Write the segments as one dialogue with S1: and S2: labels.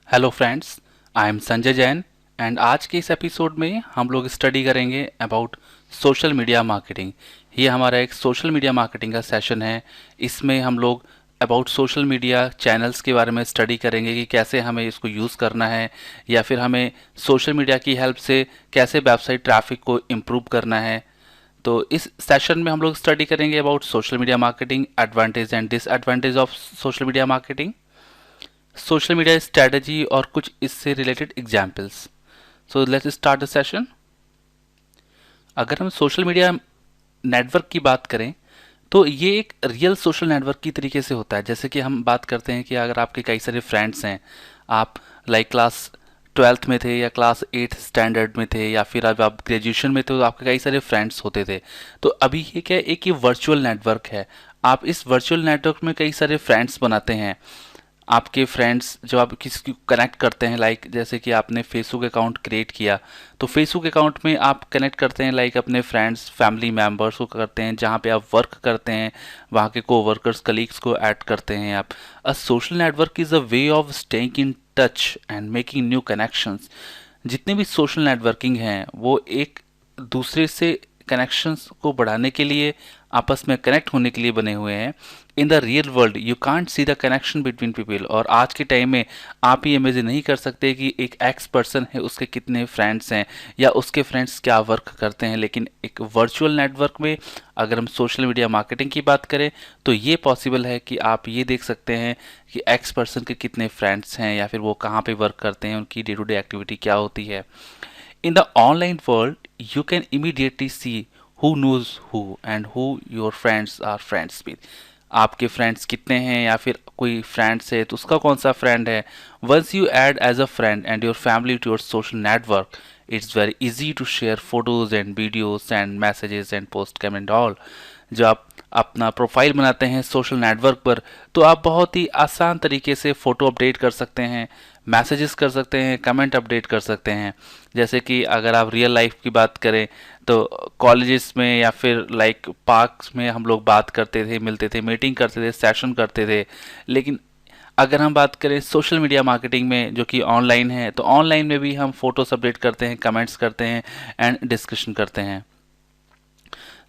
S1: Hello friends, I am Sanjay Jain and आज के इस एपिसोड में हम लोग स्टडी करेंगे अबाउट सोशल मीडिया मार्केटिंग। ये हमारा एक सोशल मीडिया मार्केटिंग का सेशन है। इसमें हम लोग अबाउट सोशल मीडिया चैनल्स के बारे में स्टडी करेंगे कि कैसे हमें इसको यूज़ करना है या फिर हमें सोशल मीडिया की हेल्प से कैसे वेबसाइट ट्रैफिक को इम्प्रूव करना है। तो इस सेशन में हम लोग स्टडी करेंगे about social media marketing, advantage and disadvantage of social media marketing, social media strategy और कुछ इससे related examples. So let's start the session. अगर हम सोशल मीडिया नेटवर्क की बात करें तो ये एक रियल सोशल नेटवर्क की तरीके से होता है। जैसे कि हम बात करते हैं कि अगर आपके कई सारे फ्रेंड्स हैं, आप लाइक क्लास 12th में थे या क्लास 8th स्टैंडर्ड में थे या फिर अब आप ग्रेजुएशन में थे, तो आपके कई सारे फ्रेंड्स होते थे। तो अभी ये क्या है, एक ये वर्चुअल नेटवर्क है। आप इस वर्चुअल नेटवर्क में कई सारे फ्रेंड्स बनाते हैं। आपके फ्रेंड्स जब आप किसी को कनेक्ट करते हैं, लाइक जैसे कि आपने फेसबुक अकाउंट क्रिएट किया, तो फेसबुक अकाउंट में आप कनेक्ट करते हैं लाइक अपने फ्रेंड्स, फैमिली मेम्बर्स को करते हैं। जहाँ पे आप वर्क करते हैं वहाँ के कोवर्कर्स, कलीग्स को ऐड करते हैं आप। A social network is a way of staying in touch and making new connections. जितने भी सोशल नेटवर्किंग हैं वो एक दूसरे से कनेक्शंस को बढ़ाने के लिए, आपस में कनेक्ट होने के लिए बने हुए हैं। In the real world you can't see the connection between people. और आज के टाइम में आप ये इमेजिन नहीं कर सकते कि एक एक्स पर्सन है, उसके कितने फ्रेंड्स हैं या उसके फ्रेंड्स क्या वर्क करते हैं। लेकिन एक वर्चुअल नेटवर्क में अगर हम सोशल मीडिया मार्केटिंग की बात करें तो ये पॉसिबल है कि आप ये देख सकते हैं कि एक्स पर्सन के कितने फ्रेंड्स हैं या फिर वो कहाँ पे वर्क करते हैं, उनकी डे टू डे एक्टिविटी क्या होती है। In the online world, you can immediately see who knows who and who your friends are friends with. आपके फ्रेंड्स कितने हैं या फिर कोई फ्रेंड्स है तो उसका कौन सा फ्रेंड है। Once you add as a friend and your family to your social network, it's very easy to share photos and videos and messages and post come and all. जब आप अपना प्रोफाइल बनाते हैं सोशल नेटवर्क पर तो आप बहुत ही आसान तरीके से फ़ोटो अपडेट कर सकते हैं, मैसेजेस कर सकते हैं, कमेंट अपडेट कर सकते हैं। जैसे कि अगर आप रियल लाइफ की बात करें तो कॉलेजेस में या फिर लाइक पार्क्स में हम लोग बात करते थे, मिलते थे, मीटिंग करते थे, सेशन करते थे। लेकिन अगर हम बात करें सोशल मीडिया मार्केटिंग में जो कि ऑनलाइन है, तो ऑनलाइन में भी हम फोटोस अपडेट करते हैं, कमेंट्स करते हैं एंड डिस्कशन करते हैं।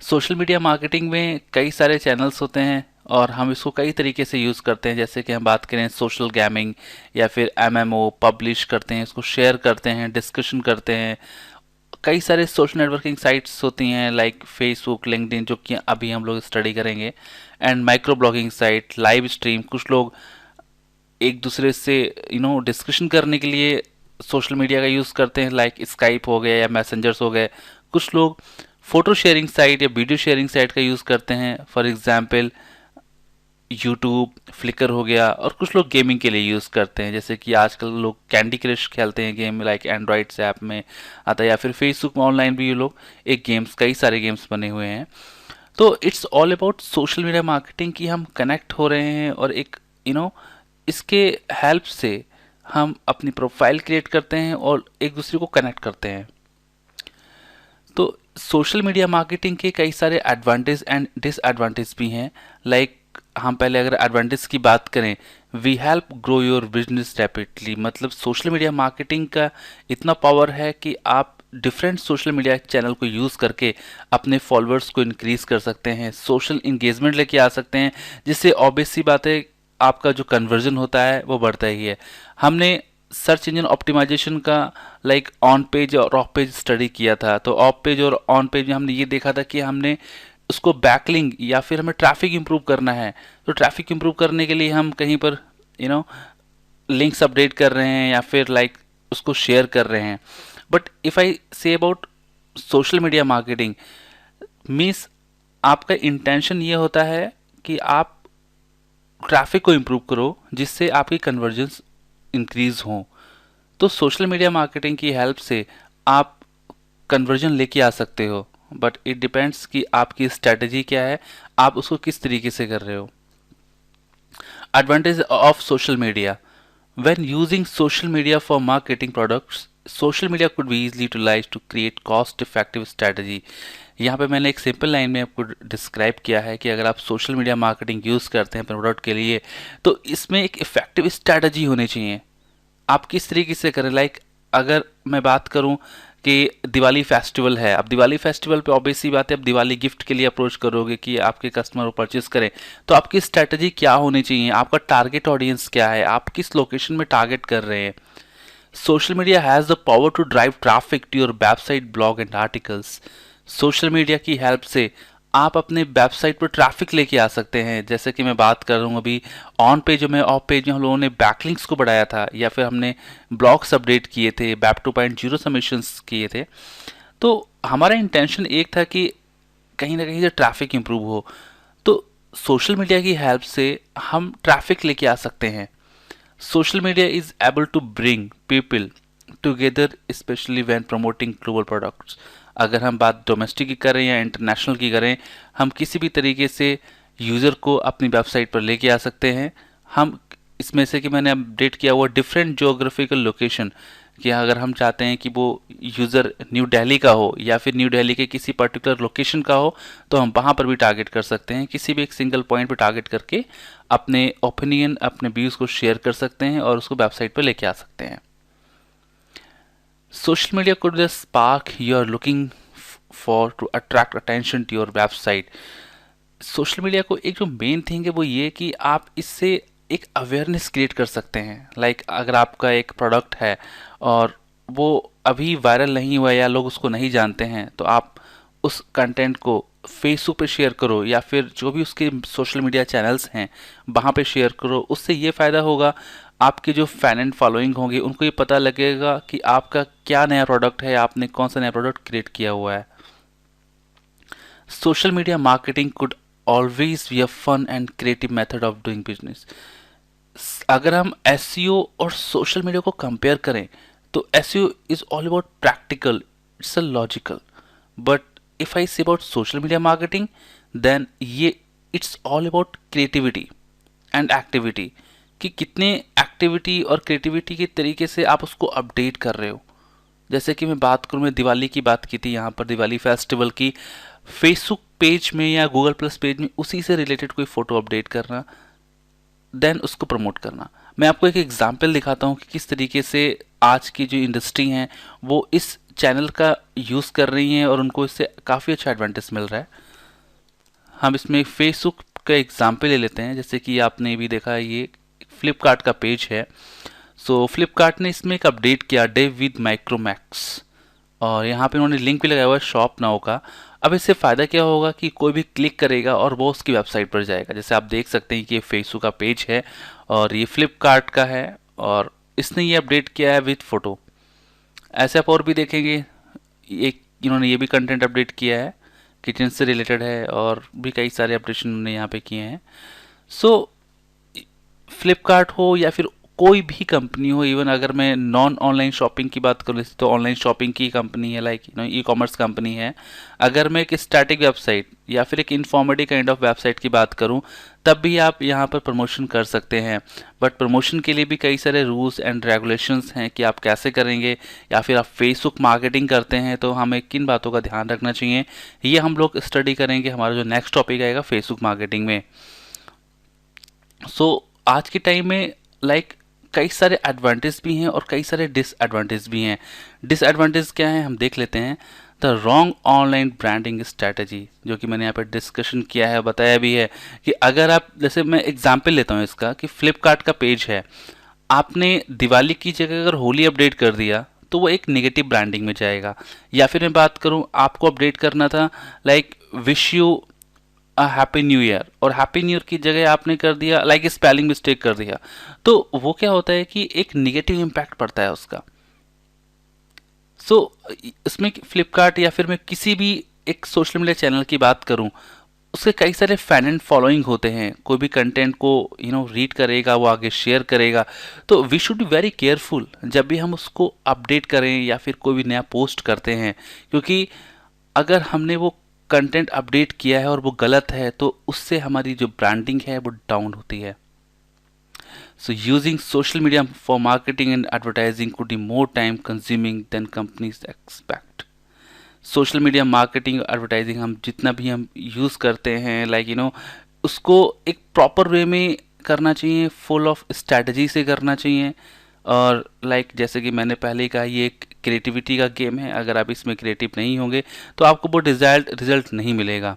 S1: सोशल मीडिया मार्केटिंग में कई सारे चैनल्स होते हैं और हम इसको कई तरीके से यूज़ करते हैं। जैसे कि हम बात करें सोशल गेमिंग या फिर एमएमओ, पब्लिश करते हैं, इसको शेयर करते हैं, डिस्कशन करते हैं। कई सारे सोशल नेटवर्किंग साइट्स होती हैं लाइक फेसबुक, लिंक्डइन, जो कि अभी हम लोग स्टडी करेंगे, and micro blogging site, live stream. कुछ लोग एक दूसरे से डिस्कशन करने के लिए सोशल मीडिया का यूज़ करते हैं, लाइक स्काइप हो गया या मैसेंजर्स हो गए। कुछ लोग फोटो शेयरिंग साइट या वीडियो शेयरिंग साइट का यूज़ करते हैं, फॉर एग्जांपल यूट्यूब, फ्लिकर हो गया। और कुछ लोग गेमिंग के लिए यूज़ करते हैं, जैसे कि आजकल लोग कैंडी क्रश खेलते हैं गेम, लाइक एंड्रॉइड से ऐप में आता है, या फिर फेसबुक में ऑनलाइन भी ये लोग एक गेम्स, कई सारे गेम्स बने हुए हैं। तो it's all about social media marketing कि हम कनेक्ट हो रहे हैं और एक इसके हेल्प से हम अपनी प्रोफाइल क्रिएट करते हैं और एक दूसरे को कनेक्ट करते हैं। तो सोशल मीडिया मार्केटिंग के कई सारे एडवांटेज एंड डिसएडवांटेज भी हैं। लाइक हम पहले अगर एडवांटेज की बात करें, we help grow your business rapidly. मतलब सोशल मीडिया मार्केटिंग का इतना पावर है कि आप डिफरेंट सोशल मीडिया चैनल को यूज़ करके अपने फॉलोअर्स को इंक्रीज कर सकते हैं, सोशल इंगेजमेंट लेके आ सकते हैं, जिससे ऑब्वियस सी बात है आपका जो कन्वर्जन होता है वो बढ़ता ही है। हमने सर्च इंजन ऑप्टिमाइजेशन का लाइक ऑन पेज और ऑफ पेज स्टडी किया था। तो ऑफ पेज और ऑन पेज में हमने ये देखा था कि हमने उसको बैकलिंक या फिर हमें ट्रैफिक इंप्रूव करना है, तो ट्रैफिक इंप्रूव करने के लिए हम कहीं पर लिंक्स अपडेट कर रहे हैं या फिर लाइक उसको शेयर कर रहे हैं। But if I say about social media marketing means आपका इंटेंशन ये होता है कि आप ट्रैफिक को इम्प्रूव करो जिससे आपकी कन्वर्जेंस इंक्रीज हो। तो सोशल मीडिया मार्केटिंग की हेल्प से आप कन्वर्जन लेके आ सकते हो, बट इट डिपेंड्स कि आपकी स्ट्रेटजी क्या है, आप उसको किस तरीके से कर रहे हो। Advantage of social media, when using social media for marketing products, social media could be easily utilise to create cost effective strategy. यहाँ पे मैंने एक सिंपल लाइन में आपको डिस्क्राइब किया है कि अगर आप सोशल मीडिया मार्केटिंग यूज़ करते हैं प्रोडक्ट के लिए तो इसमें एक इफेक्टिव स्ट्रेटजी होनी चाहिए। आप किस तरीके से करें। लाइक अगर मैं बात करूं कि दिवाली फेस्टिवल है, अब दिवाली फेस्टिवल पे ऑब्वियस सी बात है, अब दिवाली गिफ्ट के लिए अप्रोच करोगे कि आपके कस्टमर वो परचेस करें, तो आपकी स्ट्रैटेजी क्या होनी चाहिए, आपका टारगेट ऑडियंस क्या है, आप किस लोकेशन में टारगेट कर रहे हैं। Social media has the power to drive traffic to your website, blog and articles. Social media की हेल्प से आप अपने वेबसाइट पर ट्रैफिक लेके आ सकते हैं। जैसे कि मैं बात कर रहा हूँ अभी ऑन पेज में, ऑफ पेज में हम लोगों ने बैकलिंक्स को बढ़ाया था, या फिर हमने ब्लॉग्स अपडेट किए थे, वेब 2.0 सबमिशंस किए थे। तो हमारा इंटेंशन एक था कि कहीं ना कहीं से ट्रैफिक इंप्रूव हो। तो सोशल मीडिया की हेल्प से हम ट्रैफिक लेके आ सकते हैं। Social media is able to bring people together, specially when promoting global products. अगर हम बात डोमेस्टिक की करें या इंटरनेशनल की करें, हम किसी भी तरीके से यूज़र को अपनी वेबसाइट पर लेके आ सकते हैं। हम इसमें से कि मैंने अपडेट किया हुआ डिफरेंट जोग्राफिकल लोकेशन, कि अगर हम चाहते हैं कि वो यूज़र न्यू दिल्ली का हो या फिर न्यू दिल्ली के किसी पर्टिकुलर लोकेशन का हो, तो हम वहाँ पर भी टारगेट कर सकते हैं। किसी भी एक सिंगल पॉइंट पर टारगेट करके अपने ओपिनियन, अपने व्यूज़ को शेयर कर सकते हैं और उसको वेबसाइट पर लेके आ सकते हैं। Social media could be the spark you are looking for to attract attention to your website. Social media को एक जो मेन थिंग है वो ये कि आप इससे एक अवेयरनेस क्रिएट कर सकते हैं। लाइक अगर आपका एक प्रोडक्ट है और वो अभी वायरल नहीं हुआ या लोग उसको नहीं जानते हैं, तो आप उस कंटेंट को फेसबुक पे शेयर करो या फिर जो भी उसके सोशल मीडिया चैनल्स हैं वहाँ पे शेयर करो। उससे ये फ़ायदा होगा, आपके जो फैन एंड फॉलोइंग होंगे उनको ये पता लगेगा कि आपका क्या नया प्रोडक्ट है, आपने कौन सा नया प्रोडक्ट क्रिएट किया हुआ है। Social media marketing could always be a fun and creative method of doing business. अगर हम एसईओ और सोशल मीडिया को कंपेयर करें, तो SEO is all about practical, it's a logical, but if I say about social media marketing, then ये it's all about creativity and activity, कि कितने activity और क्रिएटिविटी के तरीके से आप उसको अपडेट कर रहे हो। जैसे कि मैं बात करूँ, मैं दिवाली की बात की थी यहाँ पर, दिवाली फेस्टिवल की, फेसबुक पेज में या गूगल प्लस पेज में उसी से रिलेटेड कोई फ़ोटो अपडेट करना, देन उसको प्रमोट करना। मैं आपको एक एग्जांपल दिखाता हूँ कि किस तरीके से आज की जो इंडस्ट्री हैं वो इस चैनल का यूज़ कर रही हैं और उनको इससे काफ़ी अच्छा एडवांटेज मिल रहा है। हम इसमें फेसबुक का एग्जांपल ले लेते हैं। जैसे कि आपने भी देखा है, ये फ्लिपकार्ट का पेज है। सो फ्लिपकार्ट ने इसमें एक अपडेट किया, डे विद माइक्रोमैक्स, और यहाँ पे उन्होंने लिंक भी लगाया हुआ है शॉप नाउ का। अब इससे फ़ायदा क्या होगा कि कोई भी क्लिक करेगा और वो उसकी वेबसाइट पर जाएगा। जैसे आप देख सकते हैं कि ये फेसबुक का पेज है और ये फ्लिपकार्ट का है, और इसने ये अपडेट किया है विथ फ़ोटो। ऐसे आप और भी देखेंगे, एक इन्होंने ये भी कंटेंट अपडेट किया है, किचन से रिलेटेड है, और भी कई सारे अपडेशन उन्होंने यहाँ पे किए हैं। सो फ्लिपकार्ट हो या फिर कोई भी कंपनी हो, इवन अगर मैं नॉन ऑनलाइन शॉपिंग की बात करूँ तो ऑनलाइन शॉपिंग की कंपनी है, लाइक ई कॉमर्स कंपनी है। अगर मैं एक स्टैटिक वेबसाइट या फिर एक इन्फॉर्मेटिव काइंड ऑफ वेबसाइट की बात करूं, तब भी आप यहां पर प्रमोशन कर सकते हैं। बट प्रमोशन के लिए भी कई सारे रूल्स एंड रेगुलेशंस हैं कि आप कैसे करेंगे, या फिर आप फेसबुक मार्केटिंग करते हैं तो हमें किन बातों का ध्यान रखना चाहिए, ये हम लोग स्टडी करेंगे हमारा जो नेक्स्ट टॉपिक आएगा फेसबुक मार्केटिंग में। सो आज के टाइम में लाइक कई सारे एडवांटेज भी हैं और कई सारे डिसएडवांटेज भी हैं। डिसएडवांटेज क्या है हम देख लेते हैं। The wrong online branding strategy, जो कि मैंने यहाँ पे डिस्कशन किया है, बताया भी है कि अगर आप, जैसे मैं एग्जांपल लेता हूँ इसका, कि फ्लिपकार्ट का पेज है, आपने दिवाली की जगह अगर होली अपडेट कर दिया तो वो एक नेगेटिव ब्रांडिंग में जाएगा। या फिर मैं बात करूँ, आपको अपडेट करना था like wish you happy new year, और हैप्पी न्यू ईयर की जगह आपने कर दिया लाइक स्पेलिंग मिस्टेक कर दिया, तो वो क्या होता है कि एक निगेटिव इम्पैक्ट पड़ता है उसका। सो इसमें फ्लिपकार्ट या फिर मैं किसी भी एक सोशल मीडिया चैनल की बात करूं, उसके कई सारे फैन एंड फॉलोइंग होते हैं। कोई भी कंटेंट को रीड करेगा, वो आगे शेयर करेगा, तो we should be very careful जब भी हम उसको अपडेट करें या फिर कोई भी नया पोस्ट करते हैं, क्योंकि अगर हमने वो कंटेंट अपडेट किया है और वो गलत है तो उससे हमारी जो ब्रांडिंग है वो डाउन होती है। So using social media for marketing and advertising could be more time consuming than companies expect. Social media marketing advertising हम जितना भी हम यूज़ करते हैं, लाइक उसको एक प्रॉपर वे में करना चाहिए, फुल ऑफ स्ट्रैटेजी से करना चाहिए, और जैसे कि मैंने पहले ही कहा, ये एक क्रिएटिविटी का गेम है। अगर आप इसमें क्रिएटिव नहीं होंगे तो आपको वो डिजायर्ड रिजल्ट नहीं मिलेगा।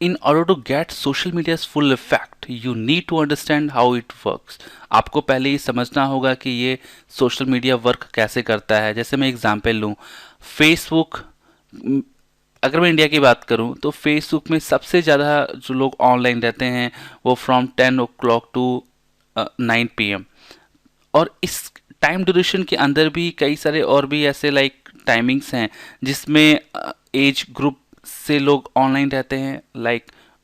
S1: In order to get social media's full effect, you need to understand how it works. आपको पहले ही समझना होगा कि ये सोशल मीडिया वर्क कैसे करता है। जैसे मैं एग्जांपल लूँ, फेसबुक, अगर मैं इंडिया की बात करूँ तो फेसबुक में सबसे ज़्यादा जो लोग ऑनलाइन रहते हैं वो फ्रॉम 10 o'clock टू 9 p.m. और इस टाइम ड्यूरेशन के अंदर भी कई सारे और भी ऐसे टाइमिंग्स हैं जिसमें एज ग्रुप से लोग ऑनलाइन रहते हैं।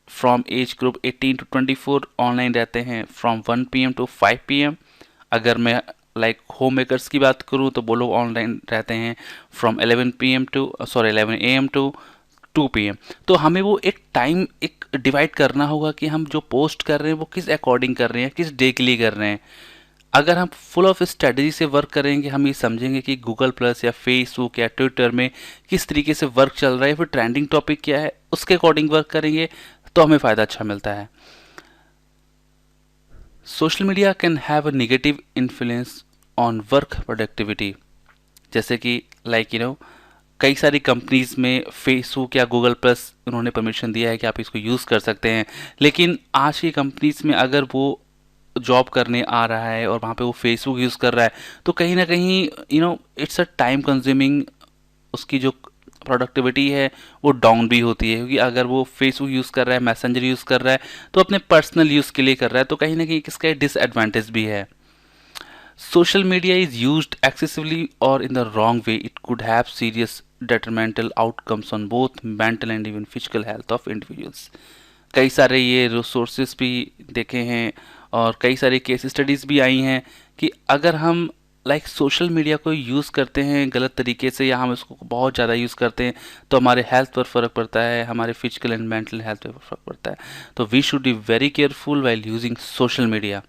S1: From age group 18 to 24 online रहते हैं, फ्रॉम 1 p.m. To 5 p.m. अगर मैं होम मेकर्स की बात करूं तो वो लोग ऑनलाइन रहते हैं फ्रॉम 11 a.m. To 2 p.m. तो हमें वो एक टाइम एक डिवाइड करना होगा कि हम जो पोस्ट कर रहे हैं वो किस अकॉर्डिंग कर रहे हैं, किस डे के लिए कर रहे हैं। अगर हम फुल ऑफ स्ट्रेटजी से वर्क करेंगे, हम ये समझेंगे कि गूगल प्लस या फेसबुक या ट्विटर में किस तरीके से वर्क चल रहा है, फिर ट्रेंडिंग टॉपिक क्या है, उसके अकॉर्डिंग वर्क करेंगे तो हमें फ़ायदा अच्छा मिलता है। Social media can have a negative influence on work productivity. जैसे कि कई सारी कंपनीज में फेसबुक या गूगल प्लस उन्होंने परमिशन दिया है कि आप इसको यूज़ कर सकते हैं, लेकिन आज की कंपनीज में अगर वो जॉब करने आ रहा है और वहाँ पे वो फेसबुक यूज़ कर रहा है तो कहीं ना कहीं इट्स अ टाइम कंज्यूमिंग, उसकी जो प्रोडक्टिविटी है वो डाउन भी होती है, क्योंकि अगर वो फेसबुक यूज़ कर रहा है, मैसेंजर यूज़ कर रहा है तो अपने पर्सनल यूज़ के लिए कर रहा है, तो कहीं ना कहीं इसका डिसएडवांटेज भी है। Social media is used excessively or in the wrong way, it could have serious detrimental outcomes on both mental and even physical health of individuals. कई सारे ये रिसोर्सेज भी देखे हैं और कई सारी केस स्टडीज़ भी आई हैं कि अगर हम सोशल मीडिया को यूज़ करते हैं गलत तरीके से या हम इसको बहुत ज़्यादा यूज़ करते हैं तो हमारे हेल्थ पर फ़र्क पड़ता है, हमारे फिजिकल एंड मेंटल हेल्थ पर फ़र्क पड़ता है। तो we should be very careful while using social media.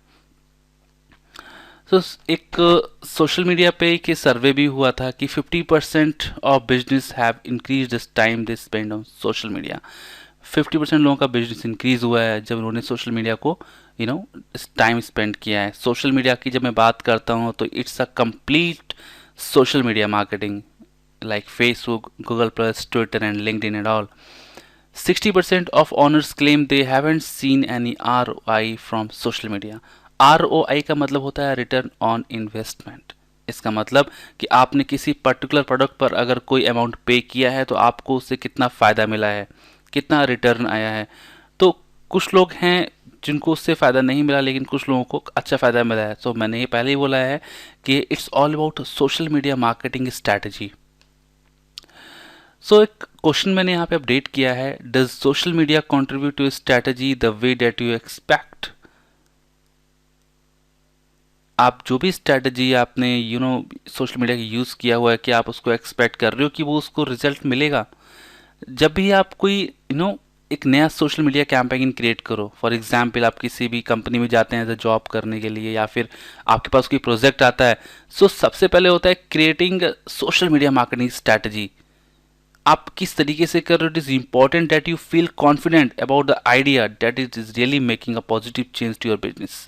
S1: तो एक सोशल मीडिया पे एक सर्वे भी हुआ था कि 50% of business have increase this time they spend on social media. 50% लोगों का बिजनेस इंक्रीज हुआ है जब उन्होंने सोशल मीडिया को टाइम स्पेंड किया है। सोशल मीडिया की जब मैं बात करता हूँ तो it's a complete social media marketing, like Facebook, Google plus, Twitter and LinkedIn and all. 60% of owners claim they haven't seen any ROI from social media. ROI का मतलब होता है रिटर्न ऑन इन्वेस्टमेंट। इसका मतलब कि आपने किसी पर्टिकुलर प्रोडक्ट पर अगर कोई अमाउंट पे किया है तो आपको उससे कितना फ़ायदा मिला है, कितना रिटर्न आया है। तो कुछ लोग हैं जिनको उससे फ़ायदा नहीं मिला लेकिन कुछ लोगों को अच्छा फ़ायदा मिला है। तो मैंने ये पहले ही बोला है कि it's all about social media marketing strategy. So एक क्वेश्चन मैंने यहाँ पे अपडेट किया है, does social media contribute to strategy the way that you expect. आप जो भी स्ट्रैटेजी आपने सोशल मीडिया की यूज़ किया हुआ है, कि आप उसको एक्सपेक्ट कर रहे हो कि वो उसको रिजल्ट मिलेगा। जब भी आप कोई एक नया सोशल मीडिया कैंपेन क्रिएट करो, फॉर एग्जांपल आप किसी भी कंपनी में जाते हैं एज अ जॉब करने के लिए या फिर आपके पास कोई प्रोजेक्ट आता है, सो सबसे पहले होता है creating social media marketing strategy. आप किस तरीके से कर रहे हो, it is important that you feel confident about the idea that it is really making a positive change to your business.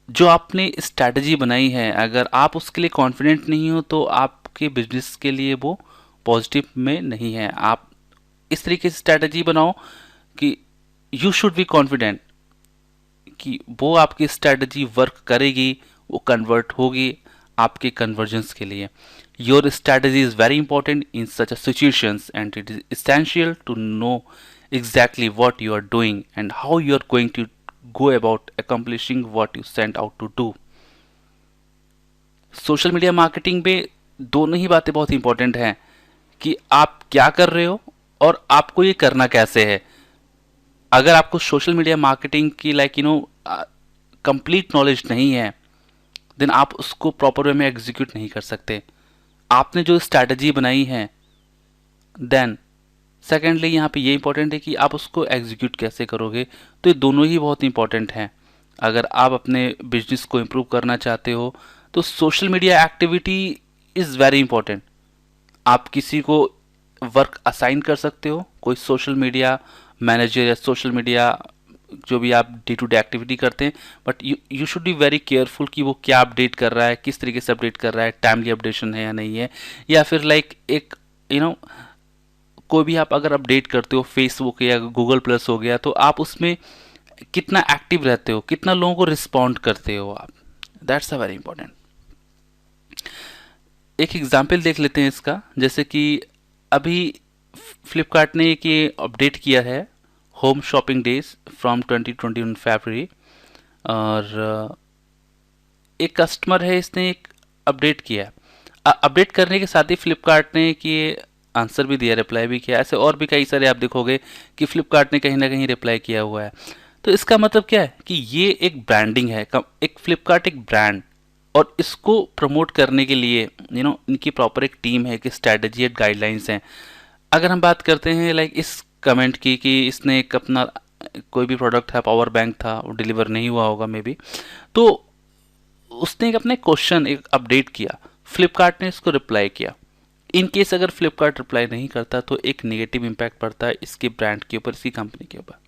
S1: जो आपने स्ट्रैटेजी बनाई है, अगर आप उसके लिए कॉन्फिडेंट नहीं हो तो आपके बिजनेस के लिए वो पॉजिटिव में नहीं है। आप इस तरीके से स्ट्रैटेजी बनाओ कि यू शुड बी कॉन्फिडेंट कि वो आपकी स्ट्रैटेजी वर्क करेगी, वो कन्वर्ट होगी आपके कन्वर्जेंस के लिए। Your strategy is very important in such a situations and it is essential to know exactly what you are doing and how you are going to go about accomplishing what you sent out to do. Social media marketing में दोनों ही बातें बहुत important हैं कि आप क्या कर रहे हो और आपको ये करना कैसे है। अगर आपको सोशल मीडिया मार्केटिंग की कंप्लीट नॉलेज नहीं है देन आप उसको प्रॉपर वे में एग्जीक्यूट नहीं कर सकते। आपने जो स्ट्रैटेजी बनाई है, देन सेकेंडली यहाँ पे ये इंपॉर्टेंट है कि आप उसको एग्जीक्यूट कैसे करोगे। तो ये दोनों ही बहुत इंपॉर्टेंट हैं। अगर आप अपने बिजनेस को इम्प्रूव करना चाहते हो तो social media activity is very important. आप किसी को वर्क असाइन कर सकते हो, कोई सोशल मीडिया मैनेजर या सोशल मीडिया जो भी आप डे टू डे एक्टिविटी करते हैं, but you should be very careful कि वो क्या अपडेट कर रहा है, किस तरीके से अपडेट कर रहा है, टाइमली अपडेशन है या नहीं है। या फिर लाइक एक कोई भी आप अगर अपडेट करते हो फेसबुक या गूगल प्लस हो गया, तो आप उसमें कितना एक्टिव रहते हो, कितना लोगों को रिस्पॉन्ड करते हो आप, दैट्स अ वेरी इंपॉर्टेंट। एक एग्जाम्पल देख लेते हैं इसका, जैसे कि अभी फ्लिपकार्ट ने एक ये अपडेट किया है होम शॉपिंग डेज फ्रॉम 2021 फरवरी, और एक कस्टमर है, इसने एक अपडेट किया। अपडेट करने के साथ ही फ्लिपकार्ट ने कि आंसर भी दिया, रिप्लाई भी किया। ऐसे और भी कई सारे आप देखोगे कि फ्लिपकार्ट ने कहीं ना कहीं रिप्लाई किया हुआ है। तो इसका मतलब क्या है कि ये एक ब्रांडिंग है, एक फ्लिपकार्ट एक ब्रांड, और इसको प्रमोट करने के लिए इनकी प्रॉपर एक टीम है, एक स्ट्रैटेजी, एक गाइडलाइंस हैं। अगर हम बात करते हैं लाइक इस कमेंट की कि इसने एक अपना कोई भी प्रोडक्ट है, पावर बैंक था, वो डिलीवर नहीं हुआ होगा मे बी, तो उसने एक अपने क्वेश्चन एक अपडेट किया, फ्लिपकार्ट ने इसको रिप्लाई किया। इन केस अगर फ्लिपकार्ट रिप्लाई नहीं करता तो एक नेगेटिव इम्पैक्ट पड़ता है इसके ब्रांड के ऊपर, इसकी कंपनी के ऊपर।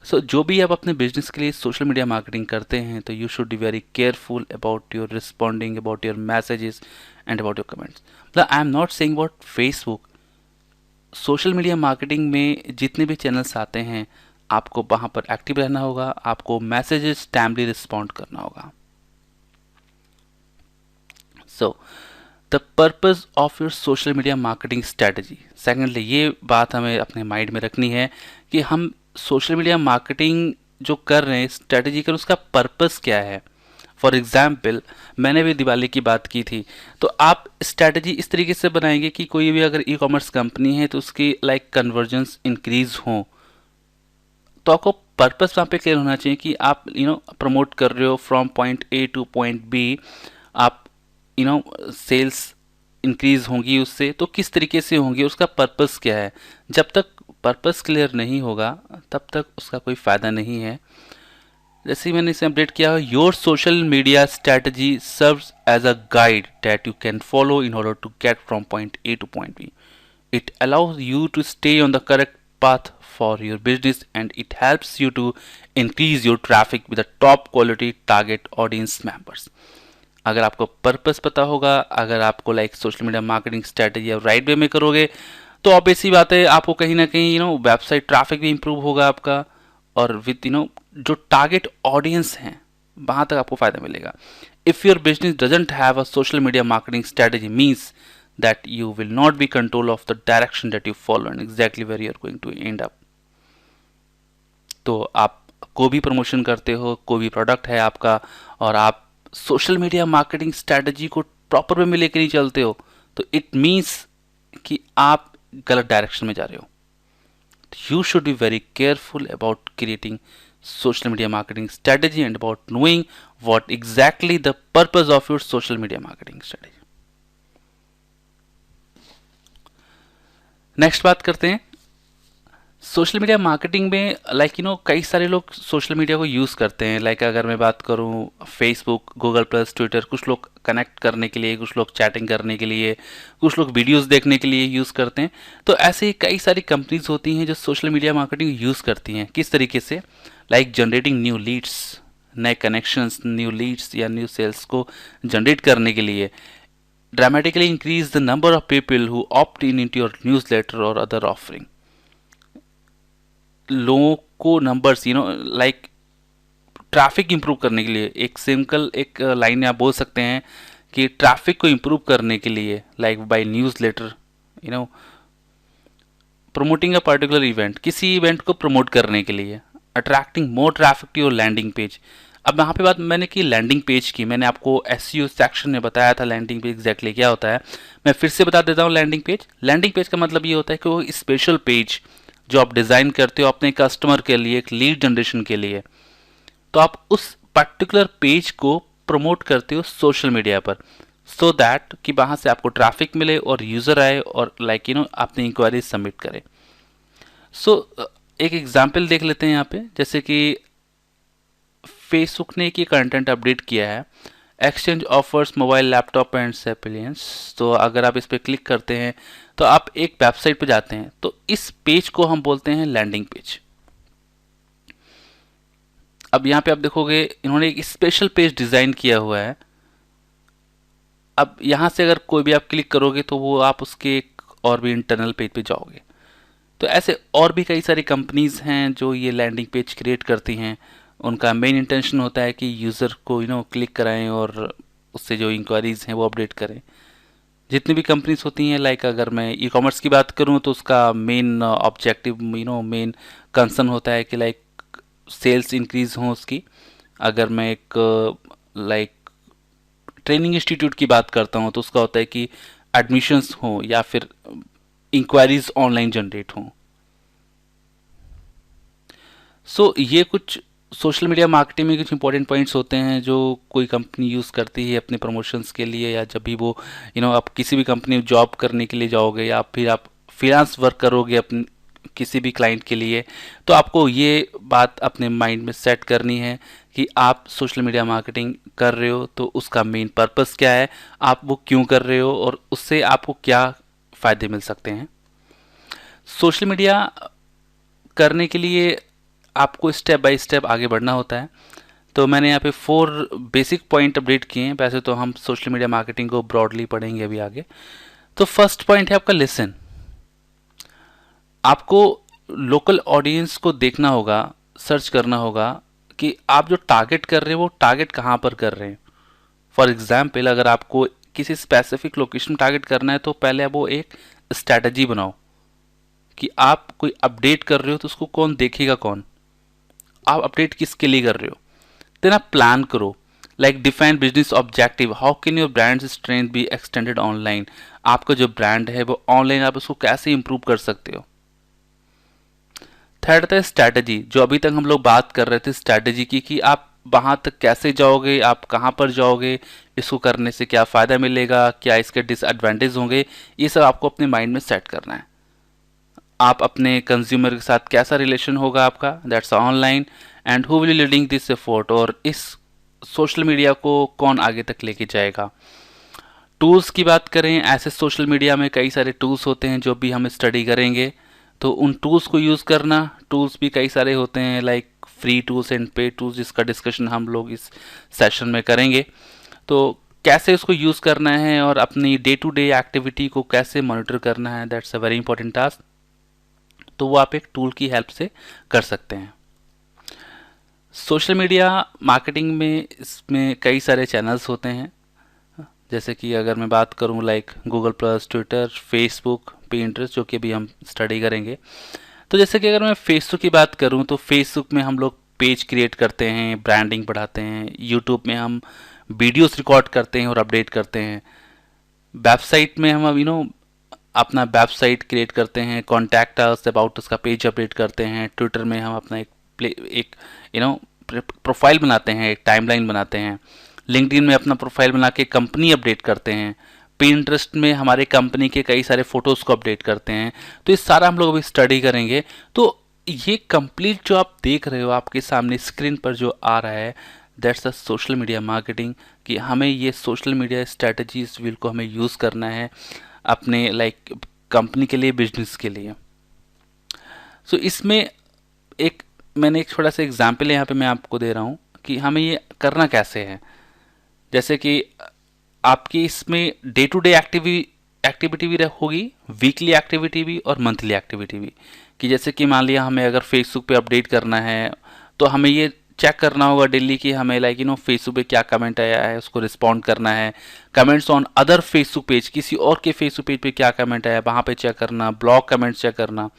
S1: सो जो भी आप अपने बिजनेस के लिए सोशल मीडिया मार्केटिंग करते हैं, तो you should be very careful about your responding, about your messages and about your comments. मतलब I am not saying about Facebook, social media marketing में जितने भी चैनल्स आते हैं, आपको वहाँ पर एक्टिव रहना होगा, आपको मैसेजेस टाइमली रिस्पॉन्ड करना होगा। So the purpose of your social media marketing strategy, secondly ये बात हमें अपने माइंड में रखनी है कि हम सोशल मीडिया मार्केटिंग जो कर रहे हैं, स्ट्रैटेजी कर, उसका पर्पस क्या है। फॉर एग्जाम्पल, मैंने भी दिवाली की बात की थी, तो आप स्ट्रैटेजी इस तरीके से बनाएंगे कि कोई भी अगर ई कॉमर्स कंपनी है तो उसकी लाइक कन्वर्जेंस इंक्रीज हो, तो आपको पर्पस वहाँ पे क्लियर होना चाहिए कि आप प्रमोट कर रहे हो from point A to point B, आप सेल्स इंक्रीज होंगी उससे, तो किस तरीके से होंगी, उसका पर्पस क्या है। जब तक पर्पस क्लियर नहीं होगा तब तक उसका कोई फ़ायदा नहीं है। जैसे ही मैंने इसे अपडेट किया है, your social media strategy serves as a guide that you can follow in order to get from point A to point B. It allows you to stay on the correct path for your business, and it helps you to increase your traffic with a top quality target audience members. अगर आपको purpose पता होगा, अगर आपको like social media marketing strategy आप right way में करोगे, तो ऑब्वियस सी बात है आपको कहीं ना कहीं वेबसाइट ट्रैफिक भी इंप्रूव होगा आपका, और विद जो टारगेट ऑडियंस हैं वहाँ तक आपको फायदा मिलेगा। If your business doesn't have a social media marketing strategy means that you will not be control of the direction that you follow and exactly where you are going to end up. तो आप कोई भी promotion करते हो, कोई भी product है आपका, और आप सोशल मीडिया मार्केटिंग स्ट्रैटेजी को प्रॉपर वे में लेकर नहीं चलते हो, तो इट मीन्स कि आप गलत डायरेक्शन में जा रहे हो। You should be very careful about creating social media marketing strategy and about knowing what exactly the purpose of your social media marketing strategy. Next बात करते हैं सोशल मीडिया मार्केटिंग में। लाइक कई सारे लोग सोशल मीडिया को use करते हैं। लाइक अगर मैं बात करूं फेसबुक, गूगल प्लस, ट्विटर, कुछ लोग कनेक्ट करने के लिए, कुछ लोग चैटिंग करने के लिए, कुछ लोग वीडियोस देखने के लिए यूज़ करते हैं। तो ऐसे ही कई सारी कंपनीज होती हैं जो सोशल मीडिया मार्केटिंग यूज़ करती हैं। किस तरीके से? लाइक जनरेटिंग न्यू लीड्स, नए कनेक्शंस, न्यू लीड्स या न्यू सेल्स को जनरेट करने के लिए, dramatically increase the number of people who opt in into your newsletter or other offering. लोगों को नंबर्स लाइक ट्रैफिक इंप्रूव करने के लिए, एक सिंपल एक लाइन आप बोल सकते हैं कि ट्रैफिक को इंप्रूव करने के लिए, like by newsletter, promoting a particular event, किसी इवेंट को प्रमोट करने के लिए, attracting more traffic to your landing page. अब यहाँ पे बात मैंने की लैंडिंग पेज की, मैंने आपको एसईओ सेक्शन में बताया था लैंडिंग पेज एग्जैक्टली क्या होता है। मैं फिर से बता देता हूँ लैंडिंग पेज। लैंडिंग पेज का मतलब ये होता है कि वो स्पेशल पेज जो आप डिज़ाइन करते हो अपने कस्टमर के लिए, एक लीड जनरेशन के लिए, तो आप उस पर्टिकुलर पेज को प्रमोट करते हो सोशल मीडिया पर, सो दैट कि वहाँ से आपको ट्रैफिक मिले और यूज़र आए और लाइक अपनी इंक्वायरी सबमिट करें। सो एक एग्जाम्पल देख लेते हैं यहाँ पे, जैसे कि फेसबुक ने एक ये कंटेंट अपडेट किया है, exchange offers mobile, laptop and appliances. तो अगर आप इस पर क्लिक करते हैं तो आप एक वेबसाइट पे जाते हैं, तो इस पेज को हम बोलते हैं लैंडिंग पेज। अब यहाँ पे आप देखोगे इन्होंने एक स्पेशल पेज डिज़ाइन किया हुआ है। अब यहाँ से अगर कोई भी आप क्लिक करोगे तो वो आप उसके एक और भी इंटरनल पेज पे जाओगे। तो ऐसे और भी कई सारी कंपनीज हैं जो ये लैंडिंग पेज क्रिएट करती हैं। उनका मेन इंटेंशन होता है कि यूज़र को क्लिक कराएं और उससे जो इंक्वायरीज हैं वो अपडेट करें। जितनी भी कंपनीज होती हैं, लाइक अगर मैं ई कॉमर्स की बात करूं तो उसका मेन ऑब्जेक्टिव मेन कंसर्न होता है कि लाइक सेल्स इंक्रीज हों उसकी। अगर मैं एक लाइक ट्रेनिंग इंस्टीट्यूट की बात करता हूं तो उसका होता है कि एडमिशन्स हों या फिर इंक्वायरीज ऑनलाइन जनरेट हों। ये कुछ सोशल मीडिया मार्केटिंग में कुछ इंपॉर्टेंट पॉइंट्स होते हैं जो कोई कंपनी यूज़ करती है अपने प्रमोशंस के लिए, या जब भी वो आप किसी भी कंपनी में जॉब करने के लिए जाओगे या फिर आप फ्रीलांस वर्क करोगे अपने किसी भी क्लाइंट के लिए, तो आपको ये बात अपने माइंड में सेट करनी है कि आप सोशल मीडिया मार्केटिंग कर रहे हो तो उसका मेन पर्पस क्या है, आप वो क्यों कर रहे हो और उससे आपको क्या फ़ायदे मिल सकते हैं। सोशल मीडिया करने के लिए आपको स्टेप बाय स्टेप आगे बढ़ना होता है। तो मैंने यहाँ पे 4 बेसिक पॉइंट अपडेट किए हैं। वैसे तो हम सोशल मीडिया मार्केटिंग को ब्रॉडली पढ़ेंगे अभी आगे। तो फर्स्ट पॉइंट है आपका लिसन। आपको लोकल ऑडियंस को देखना होगा, सर्च करना होगा कि आप जो टारगेट कर रहे हैं वो टारगेट कहाँ पर कर रहे हैं। फॉर एग्जाम्पल, अगर आपको किसी स्पेसिफिक लोकेशन टारगेट करना है तो पहले आप वो एक स्ट्रैटेजी बनाओ कि आप कोई अपडेट कर रहे हो तो उसको कौन देखेगा, कौन आप अपडेट किसके लिए कर रहे हो। देन आप प्लान करो, like define business objective, how can your brand strength be extended online. आपका जो ब्रांड है वो ऑनलाइन आप उसको कैसे इंप्रूव कर सकते हो। थर्ड था स्ट्रैटेजी, जो अभी तक हम लोग बात कर रहे थे स्ट्रैटेजी की कि आप वहां तक कैसे जाओगे, आप कहां पर जाओगे, इसको करने से क्या फ़ायदा मिलेगा, क्या इसके डिसएडवांटेज होंगे, ये सब आपको अपने माइंड में सेट करना है। आप अपने कंज्यूमर के साथ कैसा रिलेशन होगा आपका, that's online, and who will leading this effort, और इस सोशल मीडिया को कौन आगे तक लेके जाएगा। टूल्स की बात करें, ऐसे सोशल मीडिया में कई सारे टूल्स होते हैं जो भी हम स्टडी करेंगे, तो उन टूल्स को यूज़ करना। टूल्स भी कई सारे होते हैं, लाइक फ्री टूल्स एंड पे टूल्स, जिसका डिस्कशन हम लोग इस सेशन में करेंगे। तो कैसे उसको यूज़ करना है और अपनी डे टू डे एक्टिविटी को कैसे मॉनिटर करना है, that's a very important task. तो वो आप एक टूल की हेल्प से कर सकते हैं। सोशल मीडिया मार्केटिंग में इसमें कई सारे चैनल्स होते हैं, जैसे कि अगर मैं बात करूं like Google plus, Twitter, Facebook, Pinterest, जो कि अभी हम स्टडी करेंगे। तो जैसे कि अगर मैं फेसबुक की बात करूं तो फेसबुक में हम लोग पेज क्रिएट करते हैं, ब्रांडिंग बढ़ाते हैं। यूट्यूब में हम वीडियोस रिकॉर्ड करते हैं और अपडेट करते हैं। वेबसाइट में हम अपना वेबसाइट क्रिएट करते हैं, कॉन्टैक्ट अस, अबाउट उसका पेज अपडेट करते हैं। ट्विटर में हम अपना एक प्रोफाइल बनाते हैं, एक टाइमलाइन बनाते हैं। लिंक्डइन में अपना प्रोफाइल बना के कंपनी अपडेट करते हैं। पिंटरेस्ट में हमारे कंपनी के कई सारे फोटोज़ को अपडेट करते हैं। तो ये सारा हम लोग अभी स्टडी करेंगे। तो ये कंप्लीट जो आप देख रहे हो आपके सामने स्क्रीन पर जो आ रहा है, that's a social media marketing, कि हमें ये सोशल मीडिया स्ट्रेटजीज विल को हमें यूज़ करना है अपने लाइक कंपनी के लिए, बिजनेस के लिए। इसमें एक मैंने एक छोटा सा एग्जाम्पल यहाँ पे मैं आपको दे रहा हूँ कि हमें ये करना कैसे है। जैसे कि आपकी इसमें डे टू डे एक्टिविटी भी होगी, वीकली एक्टिविटी भी और मंथली एक्टिविटी भी। कि जैसे कि मान लिया हमें अगर फेसबुक पे अपडेट करना है तो हमें ये चेक करना होगा डेली कि हमें लाइक फेसबुक पे क्या कमेंट आया है, उसको रिस्पॉन्ड करना है। Comments on other Facebook page, किसी और के फेसबुक पेज पे क्या कमेंट आया वहाँ पे चेक करना, ब्लॉग कमेंट चेक करना,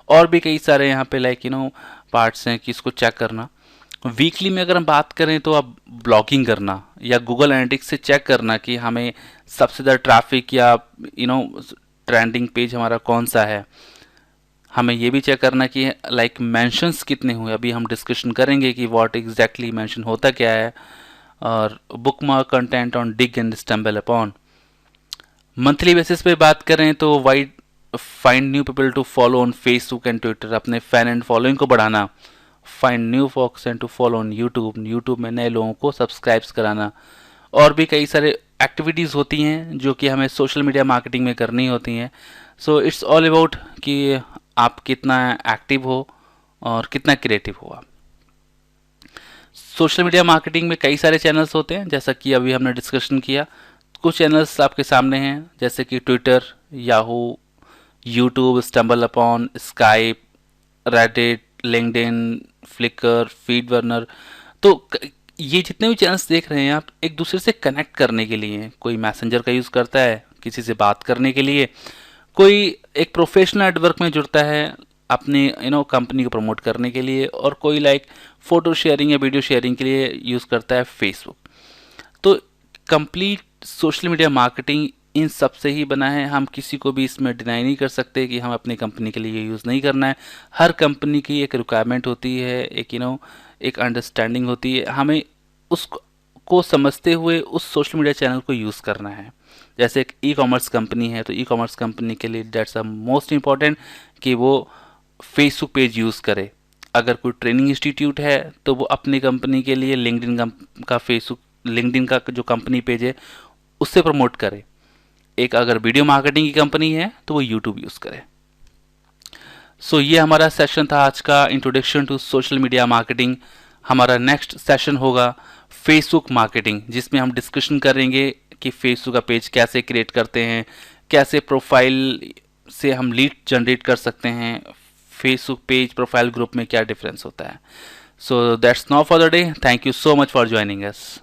S1: और भी कई सारे यहाँ पे लाइक पार्ट्स हैं कि इसको चेक करना। वीकली में अगर हम बात करें तो अब ब्लॉगिंग करना या गूगल एनालिटिक्स से चेक करना कि हमें सबसे ज़्यादा ट्रैफिक या ट्रेंडिंग पेज हमारा कौन सा है। हमें ये भी चेक करना कि लाइक मेंशंस कितने हुए। अभी हम डिस्कशन करेंगे कि व्हाट एग्जैक्टली मेंशन होता क्या है। और bookmark content on Digg and StumbleUpon. Monthly basis पे बात करें तो wide find new people to follow on Facebook and Twitter, अपने फैन एंड फॉलोइंग को बढ़ाना। Find new folks and to follow on YouTube में नए लोगों को सब्सक्राइब्स कराना। और भी कई सारे एक्टिविटीज़ होती हैं जो कि हमें सोशल मीडिया मार्केटिंग में करनी होती हैं। इट्स ऑल अबाउट कि आप कितना एक्टिव हो और कितना क्रिएटिव हो आप। सोशल मीडिया मार्केटिंग में कई सारे चैनल्स होते हैं, जैसा कि अभी हमने डिस्कशन किया। कुछ चैनल्स आपके सामने हैं, जैसे कि Twitter, Yahoo, YouTube, StumbleUpon, Skype, Reddit, LinkedIn, Flickr, FeedBurner. तो ये जितने भी चैनल्स देख रहे हैं आप, एक दूसरे से कनेक्ट करने के लिए हैं। कोई मैसेंजर का यूज़ करता है किसी से बात करने के लिए, कोई एक प्रोफेशनल नेटवर्क में जुड़ता है अपनी कंपनी को प्रमोट करने के लिए, और कोई लाइक फ़ोटो शेयरिंग या वीडियो शेयरिंग के लिए यूज़ करता है फेसबुक। तो complete social media marketing in सब से ही बना है। हम किसी को भी इसमें डिनाई नहीं कर सकते कि हम अपनी कंपनी के लिए ये यूज़ नहीं करना है। हर कंपनी की एक रिक्वायरमेंट होती है, एक एक अंडरस्टैंडिंग होती है, हमें उसको को समझते हुए उस सोशल मीडिया चैनल को यूज़ करना है। जैसे एक ई कॉमर्स कंपनी है, तो ई कॉमर्स कंपनी के लिए दैट्स अ मोस्ट इम्पॉर्टेंट कि वो फेसबुक पेज यूज़ करे। अगर कोई ट्रेनिंग इंस्टीट्यूट है तो वो अपनी कंपनी के लिए लिंक्डइन का फेसबुक, लिंक्डइन का जो कंपनी पेज है उससे प्रमोट करे। एक अगर वीडियो मार्केटिंग की कंपनी है तो वो यूट्यूब यूज़ करे। सो ये हमारा सेशन था आज का, introduction to social media marketing. हमारा नेक्स्ट सेशन होगा फेसबुक मार्केटिंग, जिसमें हम डिस्कशन करेंगे कि फेसबुक का पेज कैसे क्रिएट करते हैं, कैसे प्रोफाइल से हम लीड जनरेट कर सकते हैं, फेसबुक पेज प्रोफाइल ग्रुप में क्या डिफरेंस होता है। So that's now for the day. Thank you so much for joining us.